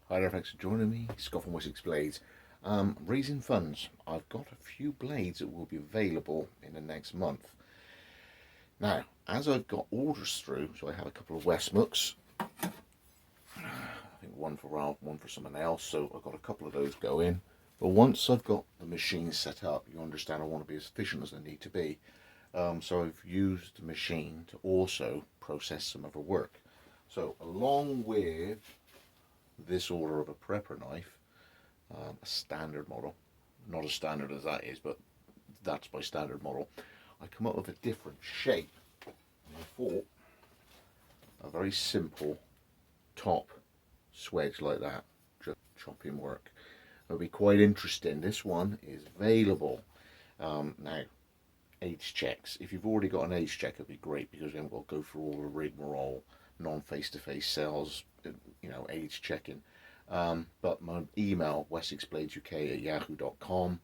Hi there, thanks for joining me. Scott from Wessex Blades. Raising funds. I've got a few blades that will be available in the next month. Now, as I've got orders through, so I have a couple of Westmooks. I think one for Ralph, one for someone else, so I've got a couple of those going. But once I've got the machine set up, you understand I want to be as efficient as I need to be. So I've used the machine to also process some other work. So along with this order of a prepper knife, a standard model, not as standard as that is, but that's my standard model. I come up with a different shape, and I thought a very simple top swedge like that, just chopping work. It'll be quite interesting. This one is available now. Age checks. If you've already got an age check, it'd be great because we haven't got to go through all the rigmarole, non-face-to-face sales, age checking. But my email, wessexbladesuk@yahoo.com.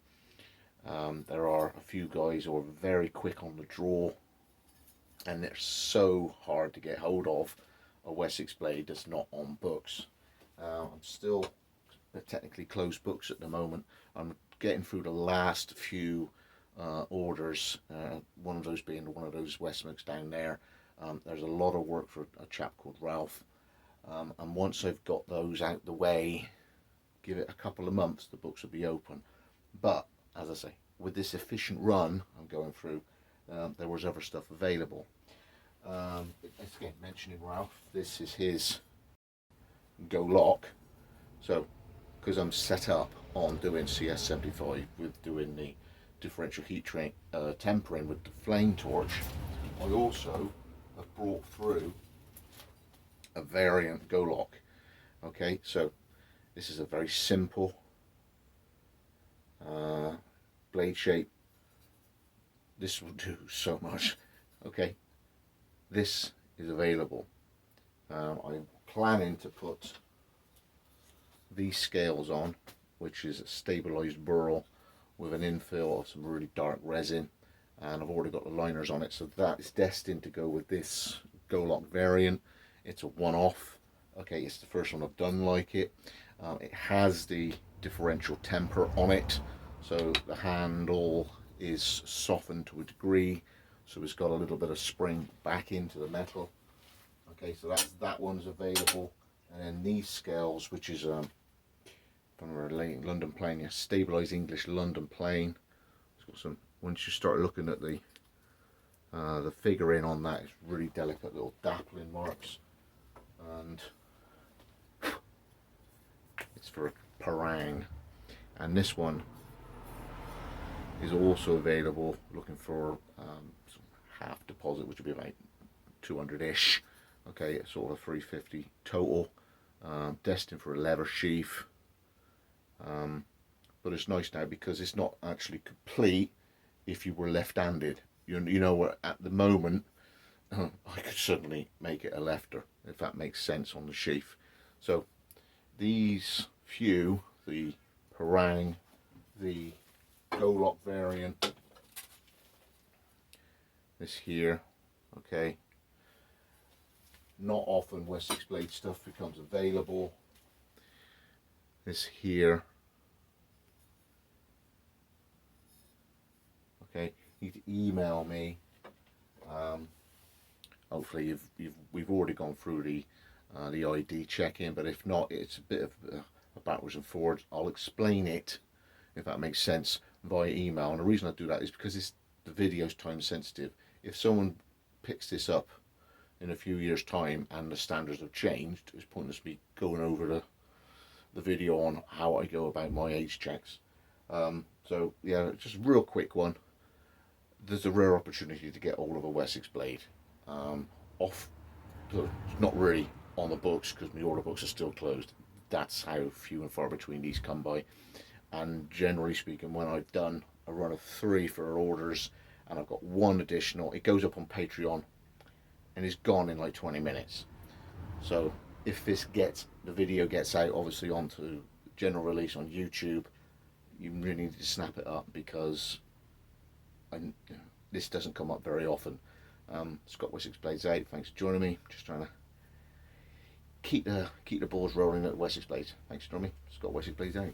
There are a few guys who are very quick on the draw, and they're so hard to get hold of. A Wessex blade that's not on books. I'm still technically closed books at the moment. I'm getting through the last few orders, one of those being one of those Westmooks down there. There's a lot of work for a chap called Ralph, and once I've got those out the way, give it a couple of months, the books will be open. But as I say, with this efficient run I'm going through, there was other stuff available. Again, mentioning Ralph, this is his Golok. So because I'm set up on doing CS75 with doing the differential heat tempering with the flame torch, I also have brought through a variant Golok. Okay, so this is a very simple blade shape. This will do so much. Okay, this is available. I'm planning to put these scales on, which is a stabilized burl with an infill of some really dark resin, and I've already got the liners on it, so that is destined to go with this Golok variant. It's a one-off. Okay, it's the first one I've done like it. It has the differential temper on it, so the handle is softened to a degree, so it's got a little bit of spring back into the metal. Okay, so that one's available. And then these scales, which is London plane, yeah, stabilized English London plane. It's got some. Once you start looking at the figuring on that, it's really delicate little dappling marks, and it's for a parang. And this one is also available. Looking for some half deposit, which would be about 200-ish. Okay, it's sort of 350 total. Destined for a leather sheath. But it's nice now because it's not actually complete if you were left-handed. You know, at the moment I could certainly make it a lefter, if that makes sense, on the sheath. So these few, the parang, the Golok variant, this here, okay, not often Wessex Blade stuff becomes available. This here, okay, you need to email me. Hopefully we've already gone through the ID check-in, but if not, it's a bit of a backwards and forwards. I'll explain it, if that makes sense, via email. And the reason I do that is because the video's time sensitive. If someone picks this up in a few years' time and the standards have changed, it's pointless me going over the video on how I go about my age checks. So yeah, just a real quick one. There's a rare opportunity to get all of a Wessex blade off. Not really on the books because my order books are still closed. That's how few and far between these come by. And generally speaking, when I've done a run of 3 for orders and I've got one additional, it goes up on Patreon and is gone in like 20 minutes. So if the video gets out obviously onto general release on YouTube, you really need to snap it up because this doesn't come up very often. Scott Wessex Blades out, thanks for joining me. Just trying to keep the balls rolling at Wessex Blades. Thanks, Stormy. Scott Wessex Blades out.